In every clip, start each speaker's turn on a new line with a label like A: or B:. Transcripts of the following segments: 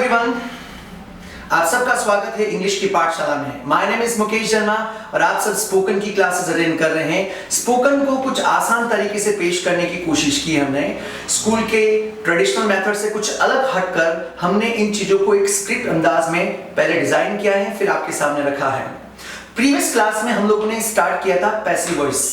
A: Everyone, आप सबका स्वागत है इंग्लिश की पाठशाला में। My name is Mukesh Sharma और आप सब स्पोकन की क्लासेस अटेंड कर रहे हैं। स्पोकन को कुछ आसान तरीके से पेश करने की कोशिश की हमने। स्कूल के ट्रेडिशनल मेथड से कुछ अलग हटकर हमने इन चीजों को एक स्क्रिप्ट अंदाज में पहले डिजाइन किया है, फिर आपके सामने रखा है। प्रीवियस क्लास में हम लोगों ने स्टार्ट किया था passive voice.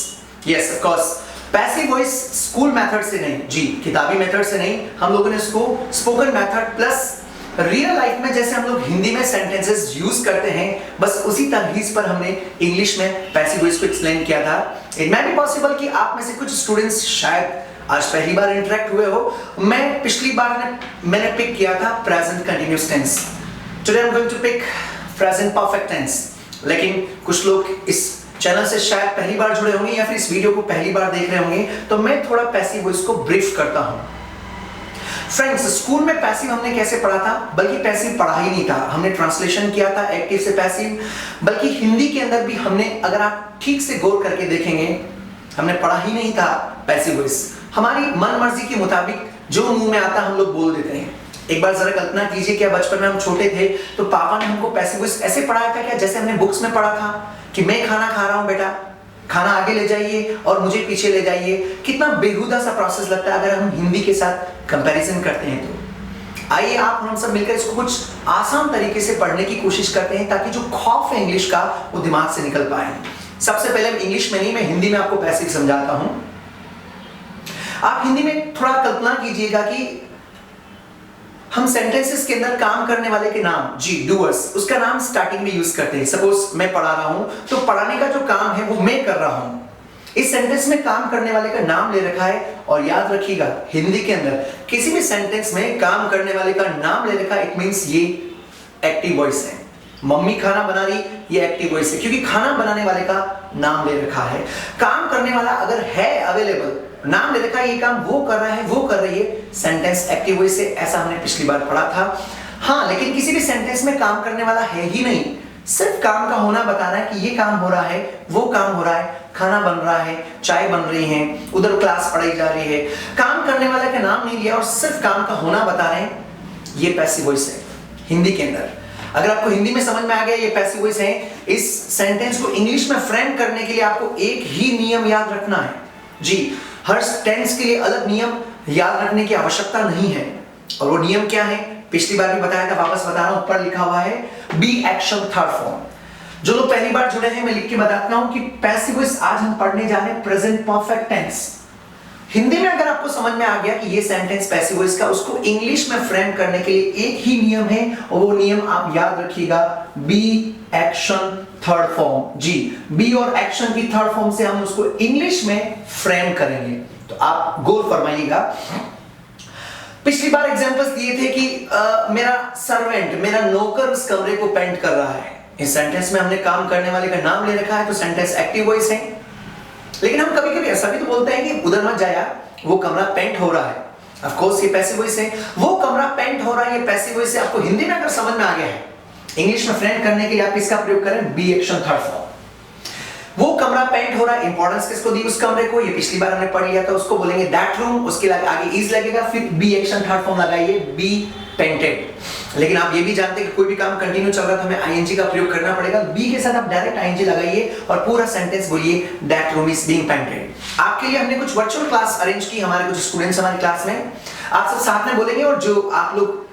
A: Yes of course, passive voice school method से नहीं, जी किताबी मेथड से नहीं, हम लोगों ने उसको spoken method plus real life में जैसे हम लोग हिंदी में सेंटेंसेस यूज करते हैं, बस उसी तरीके पर हमने इंग्लिश में पैसिव वॉइस को एक्सप्लेन किया था। इट मे बी पॉसिबल कि आप में से कुछ स्टूडेंट्स शायद आज पहली बार इंटरेक्ट हुए हो। मैं पिछली बार मैंने पिक किया था present continuous tense. Today I am going to pick present perfect tense. लेकिन कुछ लोग इस चैनल से शायद पहली बार जुड़े होंगे या फिर इस वीडियो को पहली बार देख रहे होंगे, तो मैं थोड़ा पैसिव वॉइस को ब्रीफ करता हूं। फ्रेंड्स, स्कूल में पैसिव हमने कैसे पढ़ा था? बल्कि पैसिव पढ़ा ही नहीं था, हमने ट्रांसलेशन किया था एक्टिव से पैसिव। बल्कि हिंदी के अंदर भी हमने, अगर आप ठीक से गौर करके देखेंगे, हमने पढ़ा ही नहीं था पैसिव वॉइस। हमारी मन मर्जी के मुताबिक जो मुंह में आता हम लोग बोल देते हैं। एक बार जरा कल्पना कीजिए कि बचपन में हम छोटे थे तो पापा ने हमको पैसिव वॉइस ऐसे पढ़ाया था क्या, जैसे हमने बुक्स में पढ़ा था कि मैं खाना खा रहा हूं बेटा, खाना आगे ले जाइए और मुझे पीछे ले जाइए। कितना बेहुदा सा प्रोसेस लगता है अगर हम हिंदी के साथ कंपैरिजन करते हैं तो। आइए आप हम सब मिलकर इसको कुछ आसान तरीके से पढ़ने की कोशिश करते हैं ताकि जो खौफ है इंग्लिश का वो दिमाग से निकल पाए। सबसे पहले इंग्लिश में नहीं, मैं हिंदी में आपको पैसिव समझाता हूं। आप हिंदी में थोड़ा कल्पना कीजिएगा कि हम सेंटेंसेस के अंदर काम करने वाले के नाम, जी डूअर्स, उसका नाम स्टार्टिंग में यूज करते हैं। सपोज मैं पढ़ा रहा हूं तो पढ़ाने का जो काम है वो मैं कर रहा हूं। इस सेंटेंस में काम करने वाले का नाम ले रखा है। और याद रखिएगा, हिंदी के अंदर किसी भी सेंटेंस में काम करने वाले का नाम ले रखा है, इट मींस ये एक्टिव वॉइस है। मम्मी खाना बना रही, ये एक्टिव वॉइस है क्योंकि खाना बनाने वाले का नाम ले रखा है। काम करने वाला अगर है अवेलेबल, नाम ले रखा है, ये काम वो कर रहा है, वो कर रही है, सेंटेंस एक्टिव वॉइस है। ऐसा हमने पिछली बार पढ़ा था। हाँ, लेकिन किसी भी सेंटेंस में काम करने वाला है ही नहीं, सिर्फ काम का होना बता रहा है कि ये काम हो रहा है, वो काम हो रहा है, खाना बन रहा है, चाय बन रही है, उधर क्लास पढ़ाई जा रही है। काम करने वाले का नाम नहीं लिया और सिर्फ काम का होना बता रहे हैं, ये पैसिव वॉइस है हिंदी के अंदर। अगर आपको हिंदी में समझ में आ गया ये पैसिव वॉइस है, इस सेंटेंस को इंग्लिश में फ्रेम करने के लिए आपको एक ही नियम याद रखना है। जी, हर टेंस के लिए अलग नियम याद रखने की आवश्यकता नहीं है। और वो नियम क्या है? पिछली बार भी बताया था, वापस बता रहा हूं। ऊपर लिखा हुआ है बी एक्शन थर्ड फॉर्म। जो लोग पहली बार जुड़े हैं, मैं लिख के बताता हूं कि पैसिव वॉइस आज हम पढ़ने जा रहे हैं प्रेजेंट परफेक्ट टेंस। हिंदी में अगर आपको समझ में आ गया कि ये सेंटेंस पैसिव वॉइस का, उसको इंग्लिश में फ्रेम करने के लिए एक ही नियम है और वो नियम आप याद रखिएगा, बी एक्शन थर्ड फॉर्म। जी, बी और एक्शन की थर्ड फॉर्म से हम उसको इंग्लिश में फ्रेम करेंगे। तो आप गौर फरमाइएगा। पिछली बार एग्जांपल्स दिए थे कि मेरा सर्वेंट, मेरा नौकर उस कमरे को पेंट कर रहा है। इस सेंटेंस में हमने काम करने वाले का नाम ले रखा है तो सेंटेंस एक्टिव वॉइस है। लेकिन हम कभी-कभी ऐसा भी तो बोलते हैं कि उधर मत जाया, वो कमरा पेंट हो रहा है। ऑफ कोर्स ये पैसिव वॉइस है। वो कमरा पेंट हो रहा है, ये पैसिव वॉइस है। आपको हिंदी में अगर समझ में आ गया है, इंग्लिश में फ्रेम करने के लिए आप इसका प्रयोग करें, बी एक्शन थर्ड फॉर्म। वो कमरा पेंट हो रहा है, इंपॉर्टेंस किसको दी उस कमरे को, ये पिछली बार हमने पढ़ लिया था। उसको बोलेंगे दैट रूम, उसके आगे इज लगेगा, फिर बी एक्शन थर्ड फॉर्म लगाइए, बी पेंटेड। लेकिन आप ये भी जानते हैं कि कोई भी काम कंटिन्यू चल रहा था, हमें आईएनजी का प्रयोग करना पड़ेगा। बी के साथ आप डायरेक्ट आईएनजी लगाइए और पूरा सेंटेंस बोलिए that room is being painted. आपके लिए हमने कुछ वर्चुअल क्लास अरेंज की, हमारे कुछ स्टूडेंट्स हमारी क्लास में, आप सब साथ में बोलेंगे। और जो आप लोग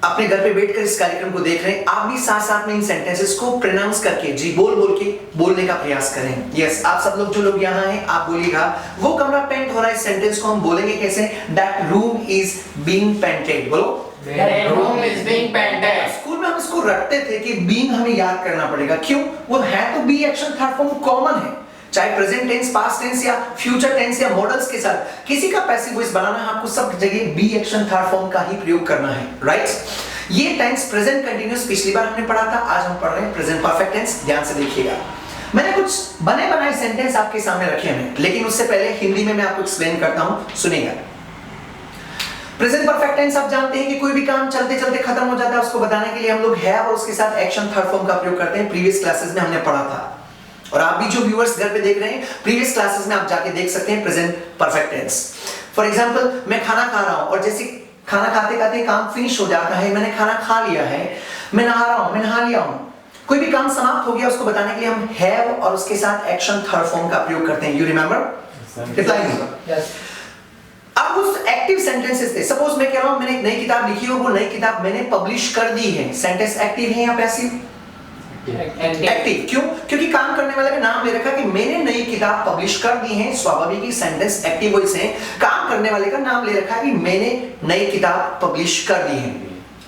A: अपने घर पे बैठकर इस कार्यक्रम को देख रहे हैं, आप भी साथ साथ में इन सेंटेंसेस को प्रोनाउंस करके, जी बोल बोल के बोलने का प्रयास करें। यस, आप सब लोग जो लोग यहाँ हैं, आप बोलिएगा वो कमरा पेंट हो रहा है। इस सेंटेंस को हम बोलेंगे कैसे? That room is being painted. बोलो,
B: That room is being painted.
A: School में हम इसको रखते थे कि बीइंग हमें याद करना पड़ेगा। क्यों? वो है तो B action third form common है, चाहे प्रेजेंट टेंस, पास्ट टेंस या फ्यूचर टेंस या मॉडल्स के साथ किसी का पैसिव वॉइस बनाना है, आपको सब जगह बी एक्शन थर्ड फॉर्म का ही प्रयोग करना है। राइट? ये टेंस प्रेजेंट कंटीन्यूअस पिछली बार हमने पढ़ा था, आज हम पढ़ रहे हैं प्रेजेंट परफेक्ट टेंस। ध्यान से देखिएगा, मैंने कुछ बने बनाए सेंटेंस आपके सामने रखे हैं, लेकिन उससे पहले हिंदी में मैं आपको एक्सप्लेन करता हूं, सुनिएगा। प्रेजेंट परफेक्ट टेंस आप जानते हैं कि कोई भी काम चलते चलते खत्म हो जाता है, उसको बताने के लिए हम लोग है और उसके साथ एक्शन थर्ड फॉर्म का प्रयोग करते हैं। प्रीवियस क्लासेस में हमने पढ़ा था और आप भी जो व्यूअर्स घर पे देख रहे हैं, प्रीवियस क्लासेस में आप जाके देख सकते हैं present perfect tense. For example, मैं खाना खा रहा हूं और जैसे खाना खाते खाते काम फिनिश हो जाता है, मैंने खाना खा लिया है, मैं नहा रहा हूं, मैं नहा लिया हूं, कोई भी काम समाप्त हो गया, उसको बताने के लिए हम हैव और उसके साथ एक्शन थर्ड फॉर्म का प्रयोग करते हैं। You remember? Reply me. अब कुछ एक्टिव सेंटेंसेस थे। सपोज मैं कह रहा हूं मैंने एक नई किताब लिखी हो, वो नई किताब मैंने पब्लिश कर दी है। सेंटेंस एक्टिव है या पैसिव? एक्टिव। क्यों? क्योंकि काम करने वाले का नाम ले रखा कि मैंने नई किताब पब्लिश कर दी है। स्वाभाविक ही सेंटेंस एक्टिव वॉइस है। काम करने वाले का नाम ले रखा है कि मैंने नई किताब पब्लिश कर दी है।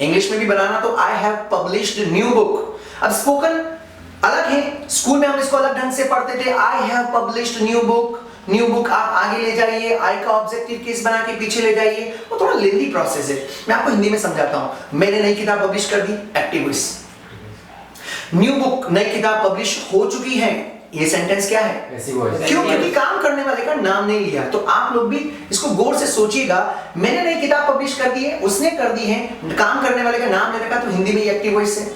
A: इंग्लिश में भी बनाना तो I have published new book. अब स्पोकन अलग है, स्कूल में हम इसको अलग ढंग से पढ़ते थे। I have published new book. New book आप आगे ले जाइए, आई का ऑब्जेक्टिव केस बना के पीछे ले जाइए, वो थोड़ा लेंथी प्रोसेस है। मैं आपको हिंदी में समझाता हूं। मैंने नई किताब पब्लिश कर दी, एक्टिव वॉइस। न्यू बुक, नई किताब पब्लिश हो चुकी है, ये सेंटेंस क्या है? क्यों? क्योंकि काम करने वाले का नाम नहीं लिया। तो आप लोग भी इसको गौर से सोचिएगा। मैंने नई किताब पब्लिश कर दी है, उसने कर दी है, काम करने वाले का नाम ले रखा, तो हिंदी में एक्टिव वॉइस है।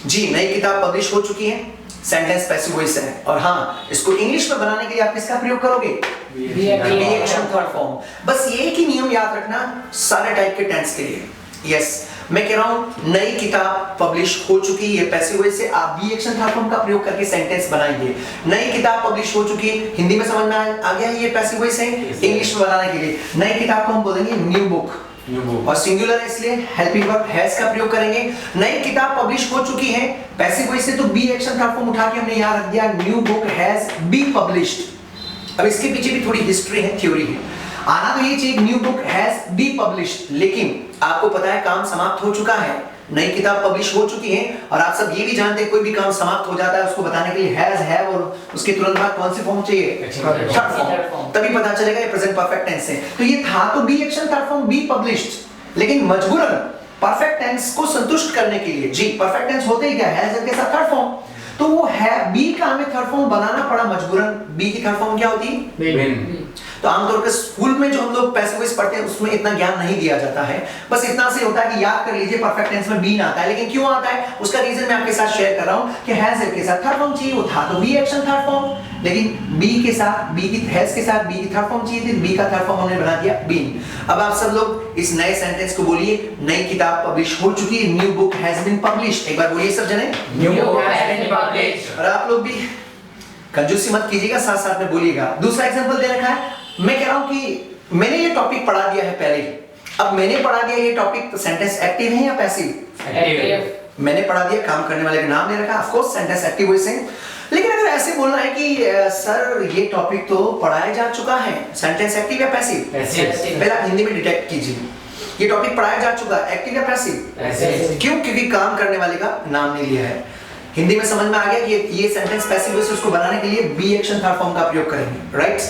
A: जी, नई किताब पब्लिश हो चुकी है, सेंटेंस पैसिव वॉइस है। और हाँ, इसको इंग्लिश में बनाने के लिए आप किसका प्रयोग करोगे? B action third form. बस ये एक ही नियम याद रखना सारे टाइप के टेंस के लिए। यस, मैं कह रहा हूं नई किताब पब्लिश हो चुकी है, पैसिव वॉइस से आप बी एक्शन थर्ड फॉर्म का प्रयोग करके सेंटेंस बनाएंगे। नई किताब पब्लिश हो चुकी है, हिंदी में समझ में आ गया ये पैसिव वॉइस है। इंग्लिश में बनाने के लिए नई किताब को हम बोलेंगे न्यू बुक, और सिंगुलर इसलिए हेल्पिंग वर्ब हैज का प्रयोग करेंगे। नई किताब पब्लिश हो चुकी है, पैसिव वॉइस से तो बी एक्शन थर्ड फॉर्म उठा के हमने यहां रख दिया, new book has been published. अब इसके पीछे भी थोड़ी हिस्ट्री है, थ्योरी है। आना तो ये चाहिए new book has been published, लेकिन आपको पता है काम समाप्त हो चुका है, नई किताब पब्लिश हो चुकी है। और आप सब ये भी जानते हैं कोई भी काम समाप्त हो जाता है उसको बताने के लिए हैज, हैव और उसके तुरंत बाद कौन सी फॉर्म चाहिए? Third form. तभी पता चलेगा ये प्रेजेंट परफेक्ट टेंस है। तो ये था तो B action third form be published, लेकिन मजबूरन परफेक्ट टेंस को संतुष्ट करने के लिए, जी परफेक्ट टेंस होते ही क्या हैज के साथ थर्ड फॉर्म, तो वो है बी का हमें थर्ड फॉर्म बनाना पड़ा मजबूरन। बी की थर्ड फॉर्म क्या होती है? तो आमतौर पर स्कूल में जो हम लोग पैसिव वॉइस पढ़ते हैं उसमें इतना ज्ञान नहीं दिया जाता है। बस इतना से होता है कि याद कर लीजिए परफेक्ट टेंस में बीन आता है। लेकिन क्यों आता है उसका रीजन मैं आपके साथ शेयर कर रहा हूं कि हैज के साथ थर्ड फॉर्म चाहिए, वो था तो बी एक्शन थर्ड फॉर्म, लेकिन बी के साथ बी की हैज के साथ बी की थर्ड फॉर्म चाहिए थी, बी का थर्ड फॉर्म हमने बना दिया बीन। अब आप सब लोग इस नए सेंटेंस को बोलिए, नई किताब पब्लिश हो चुकी है, new book has been published. एक बार बोलिए सब जने,
B: new book has been published.
A: और आप लोग भी कंजूसी मत कीजिएगा, साथ साथ में बोलिएगा। दूसरा एग्जांपल दे रखा है, मैं कह रहा हूं कि मैंने ये टॉपिक पढ़ा दिया है पहले। अब मैंने पढ़ा दिया ये टॉपिक, तो सेंटेंस एक्टिव है या पैसिव?
B: एक्टिव।
A: मैंने पढ़ा दिया, काम करने वाले का नाम ले रखा, of course sentence active voice है। लेकिन अगर ऐसे बोलना है कि सर ये टॉपिक तो पढ़ाया जा चुका है, सेंटेंस एक्टिव या पैसिव? पहले आप हिंदी में डिटेक्ट कीजिए, ये टॉपिक पढ़ाया जा चुका है, एक्टिव या पैसिव? क्यों? क्योंकि काम करने वाले का नाम नहीं लिया है। हिंदी में समझ में आ गया कि ये सेंटेंस पैसिव वॉइस, उसको बनाने के लिए बी एक्शन थर्ड फॉर्म का प्रयोग करेंगे, राइट?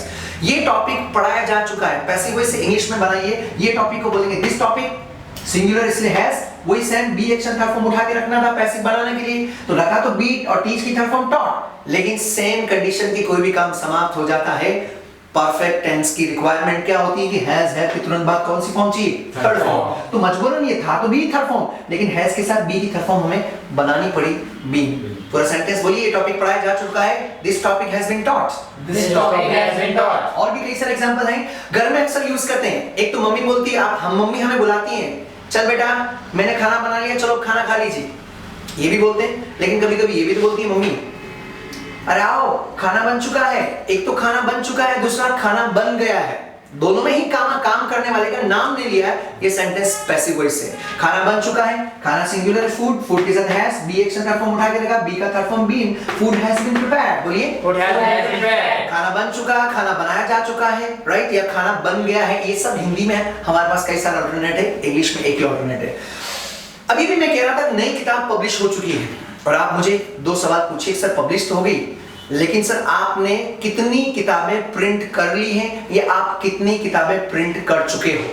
A: ये टॉपिक पढ़ाया जा चुका है, पैसिव वॉइस से इंग्लिश में बनाइए। ये टॉपिक को बोलेंगे दिस टॉपिक, सिंगुलर इसलिए हैज, वही same B action third form उठा के रखना था पैसिव बनाने के लिए, तो रखा तो बी और टीच की थर्ड फॉर्म टॉट। लेकिन सेम कंडीशन की कोई भी काम समाप्त हो जाता है, परफेक्ट टेंस की रिक्वायरमेंट क्या होती है कि हैज है के तुरंत बाद कौन सी फॉर्म चाहिए? Third form. तो मजबूरन ये था तो बी थर्ड फॉर्म, लेकिन हैज के साथ बी की थर्ड फॉर्म हमें बनानी पड़ी बी। पूरा सेंटेंस बोलिए, ये टॉपिक पढ़ाया जा चुका है, this topic has been taught.
B: This topic has been taught.
A: और भी कई सारे एग्जांपल हैं, घर में अक्सर यूज करते हैं। एक तो मम्मी बोलती है, आप हम मम्मी हमें बुलाती हैं, चल बेटा मैंने खाना बना लिया, चलो खाना खा लीजिए, ये भी बोलते हैं। लेकिन कभी कभी ये भी तो बोलती है मम्मी, अरे आओ खाना बन चुका है। एक तो खाना बन चुका है, दूसरा खाना बन गया है, दोनों में ही काम करने वाले का नाम नहीं लिया है, ये सेंटेंस पैसिव वॉइस है। खाना बन चुका है, खाना सिंगुलर है, फूड, फूड के साथ has, be action third form उठा के रखा, बी का third form been, food has been prepared. बोलिए
B: फूड हैज बीन प्रिपेयर्ड।
A: खाना बन चुका, खाना बनाया जा चुका है, राइट? या खाना बन गया है, ये सब हिंदी में है। हमारे पास कई सारे अल्टरनेट है, इंग्लिश में एक ही अल्टरनेट है। अभी भी मैं कह रहा था नई किताब पब्लिश हो चुकी है, और आप मुझे दो सवाल पूछिए, सर पब्लिश तो हो गई, लेकिन सर आपने कितनी किताबें प्रिंट कर ली हैं, या आप कितनी किताबें प्रिंट कर चुके हो?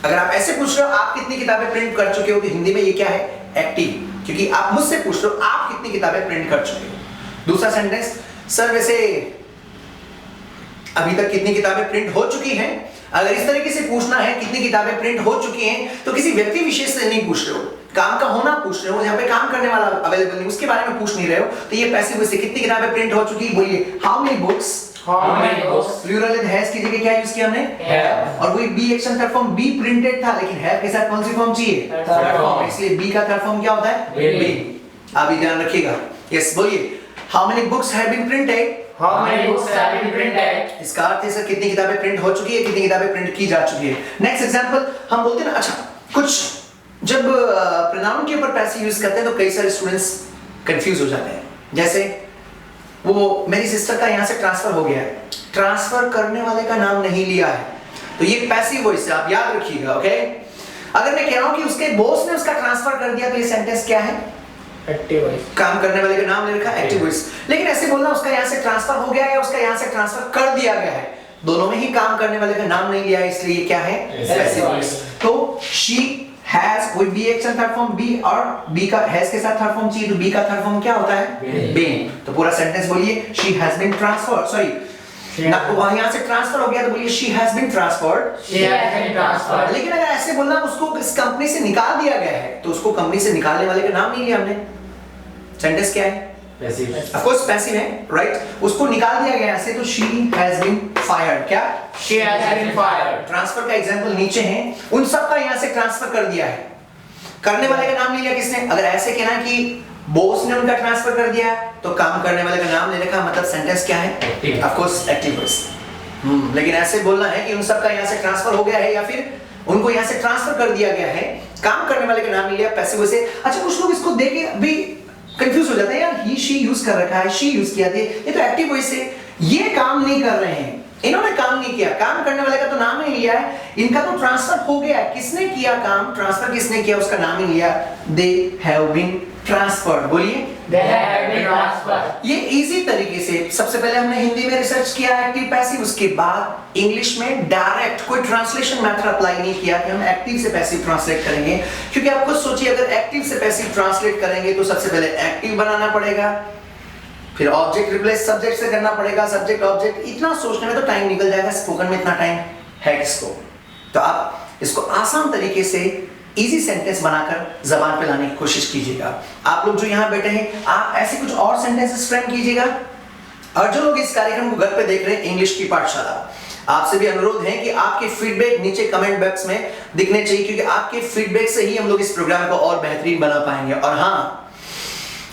A: अगर आप ऐसे पूछ रहे हो आप कितनी किताबें प्रिंट कर चुके हो, तो हिंदी में ये क्या है? एक्टिव, क्योंकि आप मुझसे पूछ रहे हो आप कितनी किताबें प्रिंट कर चुके हो। दूसरा सेंटेंस, सर वैसे अभी तक कितनी किताबें प्रिंट हो चुकी हैं? अगर इस तरीके से पूछना है कितनी किताबें प्रिंट हो चुकी हैं, तो किसी व्यक्ति विशेष से नहीं पूछ रहे हो, काम का होना पूछ रहे हो, यहाँ पे काम करने वाला अवेलेबल नहीं, उसके बारे में पूछ नहीं रहे हो। तो ये पैसिव वॉइस से कितनी किताबें प्रिंट हो चुकी, बोलिए how many books
B: How many books
A: plural with has की जगह क्या यूज किया हमने?
B: have?
A: और वही be action third form be printed था, लेकिन हैव के साथ कौन सी फॉर्म चाहिए?
B: Third form.
A: इसलिए बी का थर्ड फॉर्म क्या होता है?
B: Will.
A: बी। आप ये ध्यान रखिएगा। यस, बोलिए। How many books have been printed?
B: How many books have been printed?
A: इसका अर्थ है सर कितनी किताबें प्रिंट हो चुकी है, कितनी किताबें प्रिंट की जा चुकी है। नेक्स्ट एग्जांपल हम बोलते हैं ना, अच्छा कुछ जब प्रोनाउन के ऊपर पैसे यूज करते हैं तो कई सारे स्टूडेंट्स कंफ्यूज हो जाते हैं। जैसे वो मेरी सिस्टर का यहाँ से ट्रांसफर हो गया है, ट्रांसफर करने वाले का नाम नहीं लिया है, तो ये पैसिव वॉइस है, आप याद रखिएगा। ओके, अगर मैं कह रहा हूं कि उसके बॉस ने उसका ट्रांसफर कर दिया तो ये सेंटेंस क्या है?
B: Active voice.
A: काम करने वाले का नाम ले रखा है, एक्टिव वॉइस। लेकिन ऐसे बोलना उसका यहाँ से ट्रांसफर हो गया है या उसका यहाँ से ट्रांसफर कर दिया गया है, दोनों में ही काम करने वाले का नाम नहीं लिया है, इसलिए ये क्या है? Passive voice. तो शी हैज कोई be action third form be, और बी का हैज के साथ थर्ड फॉर्म चाहिए, तो बी का थर्ड फॉर्म क्या होता है? बीन। तो पूरा सेंटेंस बोलिए, she has been transferred, sorry ना, वहां यहाँ से ट्रांसफर हो गया तो बोलिए she has been transferred.
B: She has been transferred.
A: लेकिन अगर ऐसे बोलना उसको इस कंपनी से निकाल दिया गया है, तो उसको कंपनी से निकालने वाले का नाम नहीं लिया हमने, सेंटेंस क्या है?
B: Passive.
A: ऑफ कोर्स पैसिव है, राइट? उसको निकाल दिया गया ऐसे, तो शी हैज बीन फायर्ड। क्या?
B: She has been fired.
A: Transfer का एग्जांपल नीचे है, उन सब का यहाँ से ट्रांसफर कर दिया है, करने वाले का नाम नहीं लिया किसने? अगर ऐसे कहना कि बॉस ने उनका ट्रांसफर कर दिया तो काम करने वाले का नाम ले रखा, मतलब सेंटेंस क्या है?
B: Active.
A: Of course active voice. लेकिन ऐसे बोलना है कि उन सब का यहाँ से ट्रांसफर हो गया है या फिर उनको यहाँ से ट्रांसफर कर दिया गया है, काम करने वाले का नाम नहीं लिया, पैसिव वॉइस से। अच्छा, कुछ लोग इसको देख के भी कंफ्यूज हो जाते हैं, यार ही शी यूज कर रखा है, शी यूज किया था, ये तो एक्टिव वॉइस है, ये काम नहीं कर रहे हैं, इन्होंने काम नहीं किया, काम करने वाले का तो नाम नहीं लिया है, इनका तो ट्रांसफर हो गया है। किसने किया काम? ट्रांसफर किसने किया उसका नाम ही लिया, दे हैव बीन ट्रांसफर्ड। बोलिए,
B: They have been transferred.
A: ये इजी तरीके से सबसे पहले हमने हिंदी में रिसर्च किया एक्टिव पैसिव, उसके बाद इंग्लिश में डायरेक्ट कोई ट्रांसलेशन मेथड अप्लाई नहीं किया कि हम एक्टिव से पैसिव ट्रांसलेट करेंगे, क्योंकि आप खुद सोचिए अगर एक्टिव से पैसिव ट्रांसलेट करेंगे तो सबसे पहले एक्टिव बनाना पड़ेगा, फिर ऑब्जेक्ट रिप्लेस सब्जेक्ट से करना पड़ेगा, सब्जेक्ट ऑब्जेक्ट, इतना सोचने में तो टाइम निकल जाएगा, स्पोकन में इतना टाइम है किसको? तो आप इसको आसान तरीके से इजी सेंटेंस बनाकर जबान पे लाने की कोशिश कीजिएगा। आप लोग जो यहाँ बैठे हैं, आप ऐसे कुछ और सेंटेंसेस फ्रेम कीजिएगा, और जो लोग इस कार्यक्रम को घर पे देख रहे हैं इंग्लिश की पाठशाला, आपसे भी अनुरोध है कि आपके फीडबैक नीचे कमेंट बॉक्स में दिखने चाहिए, क्योंकि आपके फीडबैक से ही हम लोग इस प्रोग्राम को और बेहतरीन बना पाएंगे। और हाँ,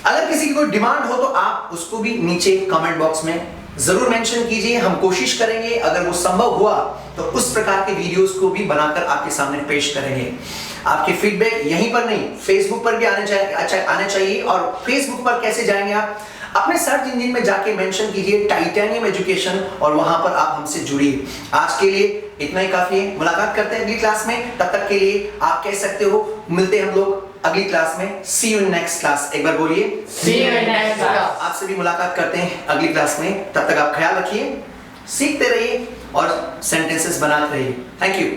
A: अगर किसी की कोई डिमांड हो तो आप उसको भी नीचे कमेंट बॉक्स में जरूर मेंशन कीजिए, हम कोशिश करेंगे अगर वो संभव हुआ तो उस प्रकार के वीडियोस को भी बनाकर आपके सामने पेश करेंगे। आपके फीडबैक यहीं पर नहीं, फेसबुक पर भी आने चाहिए। और फेसबुक पर कैसे जाएंगे? आप अपने सर्च इंजन में जाके मेंशन कीजिए टाइटेनियम एजुकेशन, और वहां पर आप हमसे जुड़िए। आज के लिए इतना ही काफी है, मुलाकात करते हैं अगली क्लास में, तब तक के लिए आप कह सकते हो मिलते हैं हम लोग अगली क्लास में। सी यू इन नेक्स्ट क्लास। एक बार बोलिए,
B: See you in next class.
A: आपसे भी मुलाकात करते हैं अगली क्लास में, तब तक आप ख्याल रखिए, सीखते रहिए और सेंटेंसेस बनाते रहिए। Thank you.